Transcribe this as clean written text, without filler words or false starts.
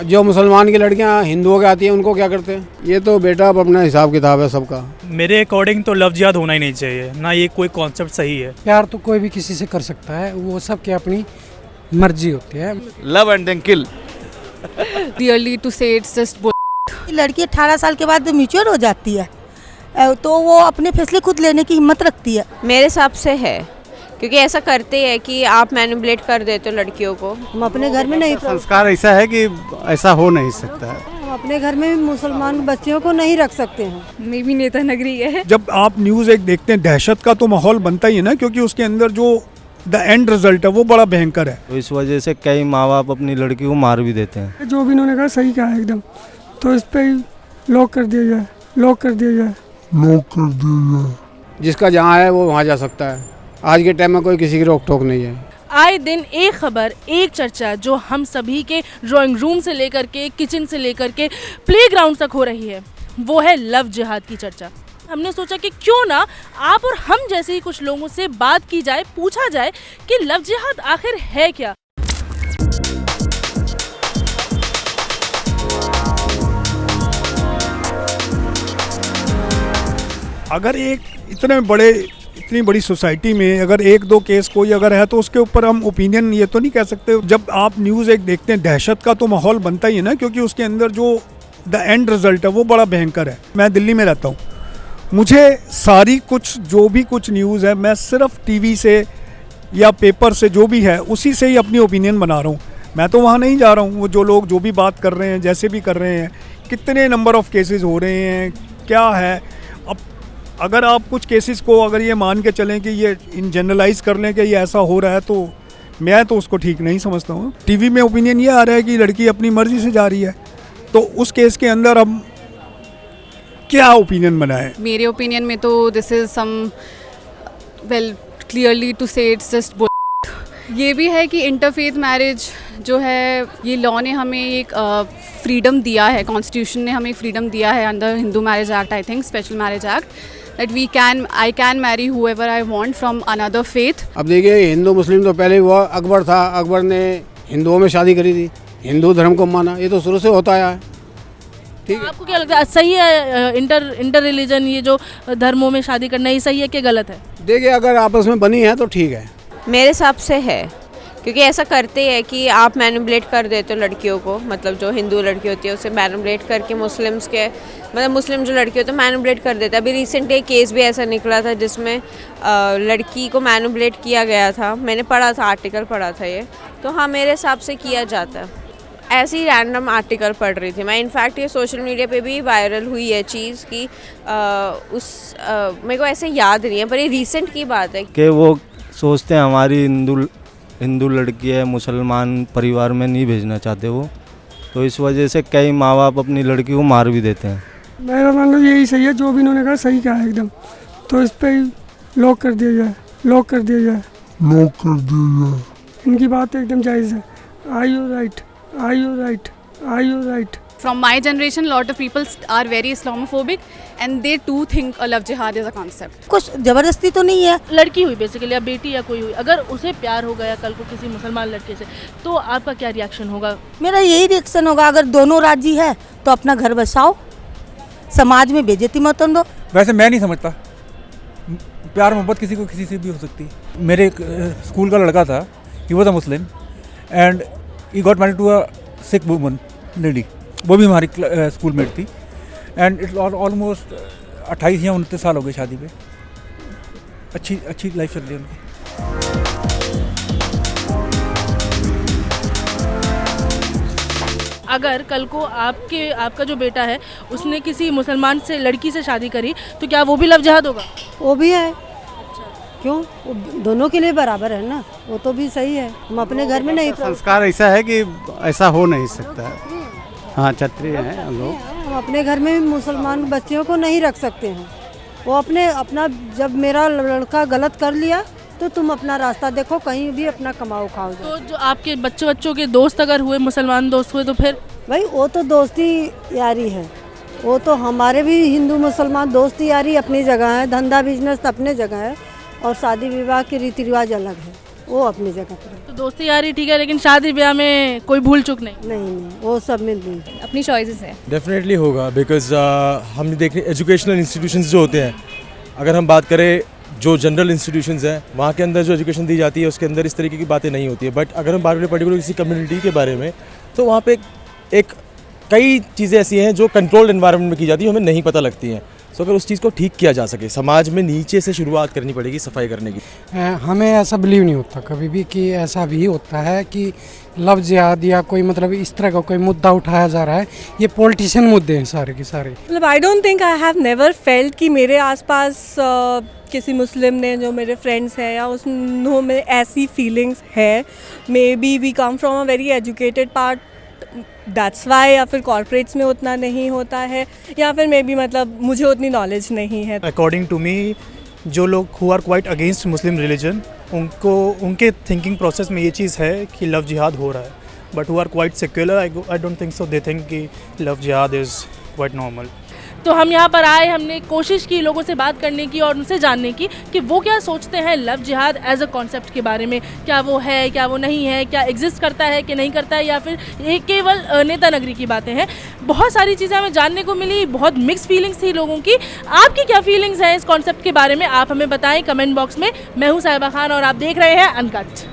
जो मुसलमान की लड़कियां हिंदुओं के आती हैं उनको क्या करते हैं? ये तो बेटा अब अपना हिसाब किताब है सबका। मेरे अकॉर्डिंग तो लव जिहाद होना ही नहीं चाहिए, ना ये कोई कॉन्सेप्ट सही है। प्यार तो कोई भी किसी से कर सकता है, वो सब की अपनी मर्जी होती है। Love and then kill. Really to say it's just लड़की 18 साल के बाद मैच्योर हो जाती है तो वो अपने फैसले खुद लेने की हिम्मत रखती है। मेरे हिसाब से है, क्योंकि ऐसा करते हैं कि आप मैनिपुलेट कर देते हो लड़कियों को। हम अपने घर में नहीं, संस्कार ऐसा है कि ऐसा हो नहीं सकता है। हम अपने घर में मुसलमान बच्चियों को नहीं रख सकते हैं। मे बी नेता नगरी है। जब आप न्यूज़ एक देखते हैं, दहशत का तो माहौल बनता ही है ना, क्योंकि उसके अंदर जो द एंड रिजल्ट है वो बड़ा भयंकर है। तो इस वजह से कई माँ बाप अपनी लड़की को मार भी देते हैं। जो भी इन्होंने कहा सही कहा है एकदम, तो इस पे लॉक कर दिया जाए, लॉक कर दिया जाए, लॉक कर दिया जाए। जिसका जहाँ है वो वहाँ जा सकता है। आज के टाइम में कोई किसी की रोक टोक नहीं है। आए दिन एक खबर, एक चर्चा जो हम सभी के ड्राइंग रूम से लेकर के किचन से लेकर के प्लेग्राउंड तक हो रही है, वो है लव जिहाद की चर्चा। हमने सोचा कि क्यों ना आप और हम जैसे ही कुछ लोगों से बात की जाए, पूछा जाए कि लव जिहाद आखिर है क्या। अगर इतनी बड़ी सोसाइटी में अगर एक दो केस कोई अगर है तो उसके ऊपर हम ओपिनियन ये तो नहीं कह सकते। जब आप न्यूज़ एक देखते हैं, दहशत का तो माहौल बनता ही है ना, क्योंकि उसके अंदर जो द एंड रिजल्ट है वो बड़ा भयंकर है। मैं दिल्ली में रहता हूँ, मुझे सारी जो भी कुछ न्यूज़ है मैं सिर्फ टीवी से या पेपर से जो भी है उसी से ही अपनी ओपिनियन बना रहा हूँ। मैं तो वहाँ नहीं जा रहा हूँ। वो जो लोग जो भी बात कर रहे हैं, जैसे भी कर रहे हैं, कितने नंबर ऑफ़ केसेस हो रहे हैं, क्या है। अब अगर आप कुछ केसेस को अगर ये मान के चलें कि ये इन जनरलाइज कर लें कि ये ऐसा हो रहा है, तो मैं तो उसको ठीक नहीं समझता हूँ। टीवी में ओपिनियन ये आ रहा है कि लड़की अपनी मर्ज़ी से जा रही है, तो उस केस के अंदर हम क्या ओपिनियन बनाए? मेरे ओपिनियन में तो this is some well clearly to say it's just ये भी है कि इंटरफेथ मैरिज जो है, ये लॉ ने हमें एक फ्रीडम दिया है, कॉन्स्टिट्यूशन ने हमें फ्रीडम दिया है under Hindu marriage act, I think special marriage act, that I can marry whoever I want from another faith. अब देखिए, हिंदू मुस्लिम तो पहले हुआ। अकबर था, अकबर ने हिंदुओं में शादी करी थी, हिंदू धर्म को माना। ये तो शुरू से होता आया है। ठीक है, आपको क्या लगता है सही है इंटर रिलीजन, ये जो धर्मों में शादी करना, ये सही है कि गलत है? देखिए, अगर आपस में बनी है तो ठीक है। मेरे हिसाब से है, क्योंकि ऐसा करते हैं कि आप मैनिपुलेट कर देते हो लड़कियों को। मतलब जो हिंदू लड़की होती है उसे मैनिपुलेट करके मुस्लिम जो लड़की होती है मैनिपुलेट कर देता है। अभी रिसेंट एक केस भी ऐसा निकला था जिसमें लड़की को मैनिपुलेट किया गया था। मैंने पढ़ा था, आर्टिकल पढ़ा था ये। तो हाँ, मेरे हिसाब से किया जाता है। ऐसे ही रैंडम आर्टिकल पढ़ रही थी मैं। इनफैक्ट ये सोशल मीडिया पे भी वायरल हुई है चीज़ कि मेरे को ऐसे याद नहीं है, पर ये रिसेंट की बात है कि वो सोचते हैं हमारी हिंदू लड़की है, मुसलमान परिवार में नहीं भेजना चाहते वो, तो इस वजह से कई माँ बाप अपनी लड़की को मार भी देते हैं। मेरा मान लो यही सही है, जो भी इन्होंने कहा सही कहा है एकदम, तो इस पे लॉक कर दिया जाए, लॉक कर दिया जाए, लॉक कर दिया जाए। इनकी बात एकदम जायज़ है। Are you right, are you right, are you right. From my generation, lot of people are very Islamophobic and they too think a love jihad is a concept. कुछ जबरदस्ती तो नहीं है। लड़की हुई बेसिकली, या बेटी या कोई हुई, अगर उसे प्यार हो गया कल को किसी मुसलमान लड़के से, तो आपका क्या रिएक्शन होगा? मेरा यही रिएक्शन होगा, अगर दोनों राजी है तो अपना घर बसाओ, समाज में बेइज्जती मत दो। वैसे मैं नहीं समझता प्यार मोहब्बत किसी को किसी से भी हो सकती है। मेरे स्कूल का लड़का था, he was a Muslim and he got married to a Sikh woman lady. वो भी हमारी स्कूल मेट थी एंड इट्स ऑलमोस्ट 28 या 29 साल हो गए शादी पे। अच्छी लाइफ चल रही है उनकी। अगर कल को आपका जो बेटा है उसने किसी मुसलमान से लड़की से शादी करी, तो क्या वो भी लव जिहाद होगा? वो भी है। क्यों? वो दोनों के लिए बराबर है ना, वो तो भी सही है। हम अपने घर में नहीं, संस्कार ऐसा है कि ऐसा हो नहीं सकता है। हाँ, क्षत्रिय हैं हम लोग। हम अपने घर में मुसलमान बच्चियों को नहीं रख सकते हैं। वो अपना जब मेरा लड़का गलत कर लिया तो तुम अपना रास्ता देखो, कहीं भी अपना कमाओ खाओ। तो जो आपके बच्चों के दोस्त अगर हुए, मुसलमान दोस्त हुए, तो फिर भाई वो तो दोस्ती यारी है। वो तो हमारे भी हिंदू मुसलमान दोस्ती यारी अपनी जगह है, धंधा बिजनेस अपने जगह है, और शादी विवाह के रीति रिवाज अलग है। वो अपनी जगह पर है। तो दोस्ती यारी ठीक है, लेकिन शादी ब्याह में कोई भूल चूक नहीं। नहीं वो सब में नहीं। अपनी चॉइसेस है। डेफिनेटली होगा, बिकॉज हम देखें एजुकेशनल इंस्टीट्यूशंस जो होते हैं, अगर हम बात करें जो जनरल इंस्टीट्यूशंस हैं वहाँ के अंदर जो एजुकेशन दी जाती है उसके अंदर इस तरीके की बातें नहीं होती है। बट अगर हम बात करें पर्टिकुलर किसी कम्युनिटी के बारे में, तो वहाँ पे एक कई चीज़ें ऐसी हैं जो कंट्रोल्ड एनवायरनमेंट में की जाती है, हमें नहीं पता लगती हैं। सो अगर उस चीज़ को ठीक किया जा सके, समाज में नीचे से शुरुआत करनी पड़ेगी सफाई करने की। हमें ऐसा बिलीव नहीं होता कभी भी कि ऐसा भी होता है कि लव जिहाद या कोई मतलब इस तरह का कोई मुद्दा उठाया जा रहा है। ये पॉलिटिशियन मुद्दे हैं सारे के सारे। मतलब आई don't think I have never felt कि मेरे आसपास किसी मुस्लिम ने जो मेरे फ्रेंड्स हैं या उनमें ऐसी फीलिंग्स है। Maybe we come from a very educated part, that's why, या फिर कॉर्पोरेट्स में उतना नहीं होता है, या फिर मे बी मतलब मुझे उतनी नॉलेज नहीं है। अकॉर्डिंग टू मी जो लोग who are quite against Muslim religion, उनको उनके थिंकिंग प्रोसेस में ये चीज़ है कि लव जिहाद हो रहा है। But who are quite secular, I don't think so, they think कि लव जिहाद इज़ क्वाइट नॉर्मल। तो हम यहाँ पर आए, हमने कोशिश की लोगों से बात करने की और उनसे जानने की कि वो क्या सोचते हैं लव जिहाद एज अ कॉन्सेप्ट के बारे में। क्या वो है, क्या वो नहीं है, क्या एग्जिस्ट करता है कि नहीं करता है, या फिर ये केवल नेता नगरी की बातें हैं। बहुत सारी चीज़ें हमें जानने को मिली, बहुत मिक्स फीलिंग्स थी लोगों की। आपकी क्या फीलिंग्स हैं इस कॉन्सेप्ट के बारे में, आप हमें बताएं कमेंट बॉक्स में। मैं हूँ साहिबा खान और आप देख रहे हैं अनकट।